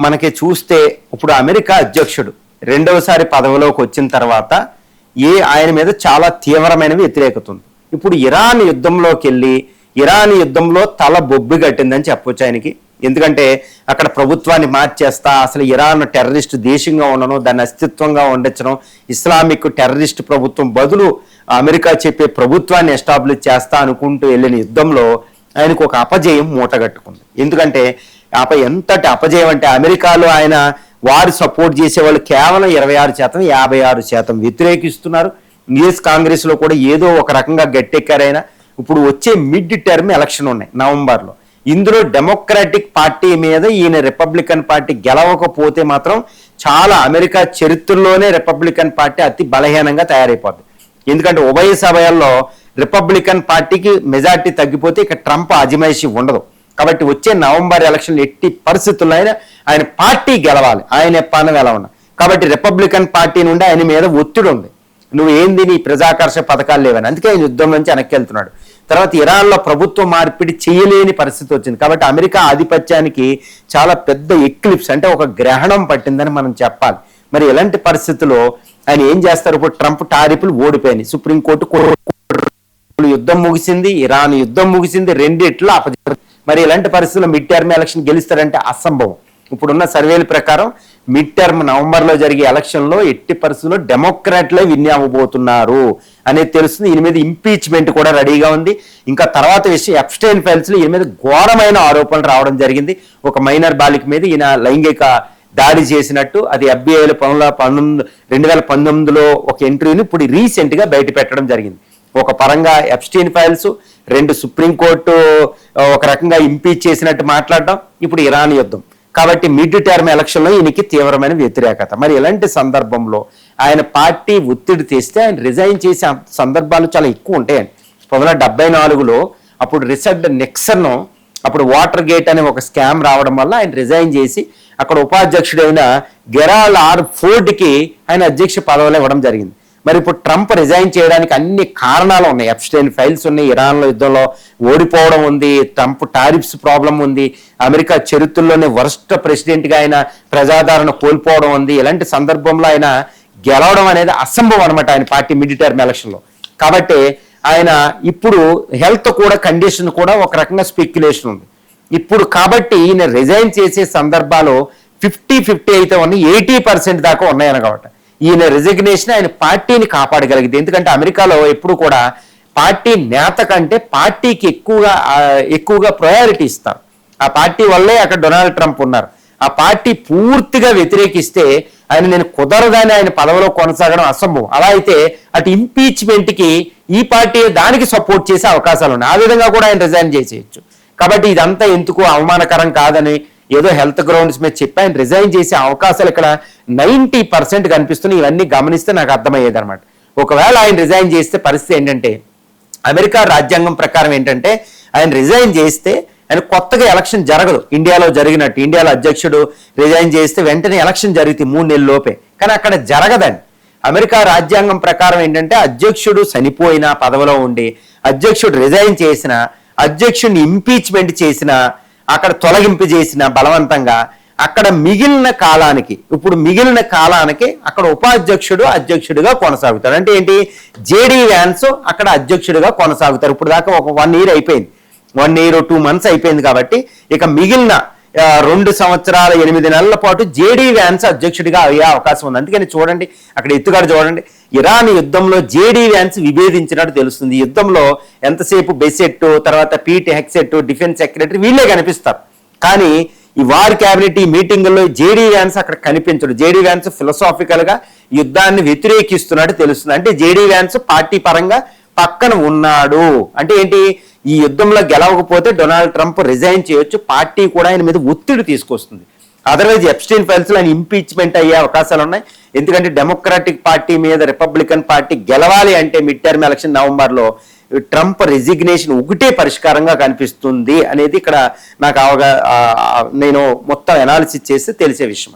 మనకి చూస్తే ఇప్పుడు అమెరికా అధ్యక్షుడు రెండవసారి పదవిలోకి వచ్చిన తర్వాత ఆయన మీద చాలా తీవ్రమైన వ్యతిరేకత ఉంది. ఇప్పుడు ఇరాన్ యుద్ధంలోకి వెళ్ళి ఇరాన్ యుద్ధంలో తల బొబ్బి కట్టిందని చెప్పొచ్చు ఆయనకి. ఎందుకంటే అక్కడ ప్రభుత్వాన్ని మార్చేస్తా, అసలు ఇరాన్ టెర్రరిస్ట్ దేశంగా ఉండడం, దాన్ని అస్తిత్వంగా ఉండొచ్చడం, ఇస్లామిక్ టెర్రరిస్ట్ ప్రభుత్వం బదులు అమెరికా చెప్పే ప్రభుత్వాన్ని ఎస్టాబ్లిష్ చేస్తా అనుకుంటూ వెళ్ళిన యుద్ధంలో ఆయనకు ఒక అపజయం మూటగట్టుకుంది. ఎందుకంటే ఎంతటి అపజయం అంటే అమెరికాలో ఆయన వారు సపోర్ట్ చేసేవాళ్ళు కేవలం 26%, 56% వ్యతిరేకిస్తున్నారు. యుఎస్ కాంగ్రెస్ లో కూడా ఏదో ఒక రకంగా గట్టెక్కారైనా. ఇప్పుడు వచ్చే మిడ్ టర్మ్ ఎలక్షన్ ఉన్నాయి నవంబర్లో. ఇందులో డెమోక్రాటిక్ పార్టీ మీద ఈయన రిపబ్లికన్ పార్టీ గెలవకపోతే మాత్రం చాలా అమెరికా చరిత్రలోనే రిపబ్లికన్ పార్టీ అతి బలహీనంగా తయారైపోద్ది. ఎందుకంటే ఉభయ సభల్లో రిపబ్లికన్ పార్టీకి మెజార్టీ తగ్గిపోతే ఇక ట్రంప్ అజమాయిషీ ఉండదు. కాబట్టి వచ్చే నవంబర్ ఎలక్షన్ ఎట్టి పరిస్థితుల్లో ఆయన పార్టీ గెలవాలి, ఆయన పని ఎలా ఉన్నా. కాబట్టి రిపబ్లికన్ పార్టీ నుండి ఆయన మీద ఒత్తిడి ఉంది, నువ్వు ఏంది నీ ప్రజాకర్ష పథకాలు లేవని. అందుకే ఆయన యుద్ధం నుంచి వెనక్కి వెళ్తున్నాడు. తర్వాత ఇరాన్లో ప్రభుత్వ మార్పిడి చేయలేని పరిస్థితి వచ్చింది. కాబట్టి అమెరికా ఆధిపత్యానికి చాలా పెద్ద ఎక్లిప్స్ అంటే ఒక గ్రహణం పట్టిందని మనం చెప్పాలి. మరి ఇలాంటి పరిస్థితుల్లో ఆయన ఏం చేస్తారు? ఇప్పుడు ట్రంప్ టారిఫ్లు ఓడిపోయినాయి, సుప్రీంకోర్టు యుద్ధం ముగిసింది, ఇరాన్ యుద్ధం ముగిసింది, రెండిట్లో అపజయం. మరి ఇలాంటి పరిస్థితుల్లో మిడ్ టర్మ్ ఎలక్షన్ గెలుస్తారంటే అసంభవం. ఇప్పుడున్న సర్వేల ప్రకారం మిడ్ టర్మ్ నవంబర్లో జరిగే ఎలక్షన్లో ఎట్టి పరిస్థితుల్లో డెమోక్రాట్లే విన్ అవ్వబోతున్నారు అనేది తెలుస్తుంది. ఈయన మీద ఇంపీచ్మెంట్ కూడా రెడీగా ఉంది. ఇంకా తర్వాత విషయం ఎప్స్టైన్ ఫైల్స్ లో ఈయన మీద ఘోరమైన ఆరోపణలు రావడం జరిగింది. ఒక మైనర్ బాలిక మీద ఈయన లైంగిక దాడి చేసినట్టు అది FBI 2019లో ఒక ఇంటర్వ్యూని ఇప్పుడు రీసెంట్ గా బయట పెట్టడం జరిగింది. ఒక పరంగా ఎప్స్టైన్ ఫైల్స్, 2 సుప్రీంకోర్టు ఒక రకంగా ఇంపీచ్ చేసినట్టు మాట్లాడడం, ఇప్పుడు ఇరాన్ యుద్ధం. కాబట్టి మిడ్ టర్మ్ ఎలక్షన్లో ఈయనకి తీవ్రమైన వ్యతిరేకత. మరి ఇలాంటి సందర్భంలో ఆయన పార్టీ ఒత్తిడి తెస్తే ఆయన రిజైన్ చేసే సందర్భాలు చాలా ఎక్కువ ఉంటాయండి. 1974లో అప్పుడు రిచర్డ్ నిక్సన్ అప్పుడు వాటర్ గేట్ అనే ఒక స్కామ్ రావడం వల్ల ఆయన రిజైన్ చేసి అక్కడ ఉపాధ్యక్షుడైన గెరాల్డ్ R. ఫోర్డ్కి ఆయన అధ్యక్ష పదవులు ఇవ్వడం జరిగింది. మరి ఇప్పుడు ట్రంప్ రిజైన్ చేయడానికి అన్ని కారణాలు ఉన్నాయి. ఎప్స్టైన్ ఫైల్స్ ఉన్నాయి, ఇరాన్లో యుద్ధంలో ఓడిపోవడం ఉంది, ట్రంప్ టారిఫ్స్ ప్రాబ్లం ఉంది, అమెరికా చరిత్రలోనే వర్స్ట్ ప్రెసిడెంట్గా ఆయన ప్రజాదరణ కోల్పోవడం ఉంది. ఇలాంటి సందర్భంలో ఆయన గెలవడం అనేది అసంభవం అనమాట ఆయన పార్టీ మిడ్ టర్మ్ ఎలక్షన్లో. కాబట్టి ఆయన ఇప్పుడు హెల్త్ కూడా కండిషన్ కూడా ఒక రకంగా స్పెక్యులేషన్ ఉంది ఇప్పుడు. కాబట్టి ఈయన రిజైన్ చేసే సందర్భాలు 50-50 అయితే ఉన్నాయి, 80% దాకా ఉన్నాయన్నమాట. ఈయన రిజిగ్నేషన్ ఆయన పార్టీని కాపాడగలిగింది. ఎందుకంటే అమెరికాలో ఎప్పుడు కూడా పార్టీ నేత కంటే పార్టీకి ఎక్కువగా ప్రయారిటీ ఇస్తారు. ఆ పార్టీ వల్లే అక్కడ డొనాల్డ్ ట్రంప్ ఉన్నారు. ఆ పార్టీ పూర్తిగా వ్యతిరేకిస్తే నేను కుదరదని ఆయన పదవిలో కొనసాగడం అసంభవం. అలా అయితే అటు ఇంపీచ్మెంట్కి ఈ పార్టీ దానికి సపోర్ట్ చేసే అవకాశాలు ఉన్నాయి. ఆ విధంగా కూడా ఆయన రిజైన్ చేసేయచ్చు. కాబట్టి ఇదంతా ఎందుకు అవమానకరం కాదని ఏదో హెల్త్ గ్రౌండ్స్ మీద చెప్పి ఆయన రిజైన్ చేసే అవకాశాలు ఇక్కడ 90% కనిపిస్తున్నాయి. ఇవన్నీ గమనిస్తే నాకు అర్థమయ్యేది అనమాట. ఒకవేళ ఆయన రిజైన్ చేస్తే పరిస్థితి ఏంటంటే అమెరికా రాజ్యాంగం ప్రకారం ఏంటంటే ఆయన రిజైన్ చేస్తే ఆయన కొత్తగా ఎలక్షన్ జరగదు. ఇండియాలో జరిగినట్టు ఇండియాలో అధ్యక్షుడు రిజైన్ చేస్తే వెంటనే ఎలక్షన్ జరుగుతుంది 3 నెలల లోపే. కానీ అక్కడ జరగదండి. అమెరికా రాజ్యాంగం ప్రకారం ఏంటంటే అధ్యక్షుడు చనిపోయినా పదవిలో ఉండి అధ్యక్షుడు రిజైన్ చేసిన, అధ్యక్షుడిని ఇంపీచ్మెంట్ చేసిన, అక్కడ తొలగింపు చేసిన బలవంతంగా అక్కడ మిగిలిన కాలానికి అక్కడ ఉపాధ్యక్షుడు అధ్యక్షుడిగా కొనసాగుతాడు. అంటే ఏంటి, JD వ్యాన్స్ అక్కడ అధ్యక్షుడిగా కొనసాగుతారు. ఇప్పుడు దాకా ఒక 1 year అయిపోయింది, 1 year 2 months అయిపోయింది. కాబట్టి ఇక మిగిలిన 2 సంవత్సరాల 8 నెలల పాటు JD వ్యాన్స్ అధ్యక్షుడిగా అయ్యే అవకాశం ఉంది. అందుకని చూడండి అక్కడ ఎత్తుగడ చూడండి. ఇరాన్ యుద్ధంలో JD వ్యాన్స్ విభేదించినట్టు తెలుస్తుంది. యుద్ధంలో ఎంతసేపు బెసెట్, తర్వాత పీట్ హెక్సెట్, డిఫెన్స్ సెక్రటరీ వీళ్ళే కనిపిస్తారు. కానీ ఈ వార్ క్యాబినెట్ ఈ మీటింగుల్లో JD వ్యాన్స్ అక్కడ కనిపించడు. JD వ్యాన్స్ ఫిలసాఫికల్ గా యుద్ధాన్ని వ్యతిరేకిస్తున్నట్టు తెలుస్తుంది. అంటే JD వ్యాన్స్ పార్టీ పరంగా పక్కన ఉన్నాడు. అంటే ఏంటి, ఈ యుద్ధంలో గెలవకపోతే డొనాల్డ్ ట్రంప్ రిజైన్ చేయొచ్చు, పార్టీ కూడా ఆయన మీద ఒత్తిడి తీసుకొస్తుంది. అదర్వైజ్ ఎప్స్టైన్ ఫైల్స్ లో ఆయన ఇంపీచ్మెంట్ అయ్యే అవకాశాలు ఉన్నాయి. ఎందుకంటే డెమోక్రాటిక్ పార్టీ మీద రిపబ్లికన్ పార్టీ గెలవాలి అంటే మిడ్ టర్మ్ ఎలక్షన్ నవంబర్లో ట్రంప్ రిజిగ్నేషన్ ఒకటే పరిష్కారంగా కనిపిస్తుంది అనేది ఇక్కడ నాకు నేను మొత్తం అనాలిసిస్ చేస్తే తెలిసే విషయం.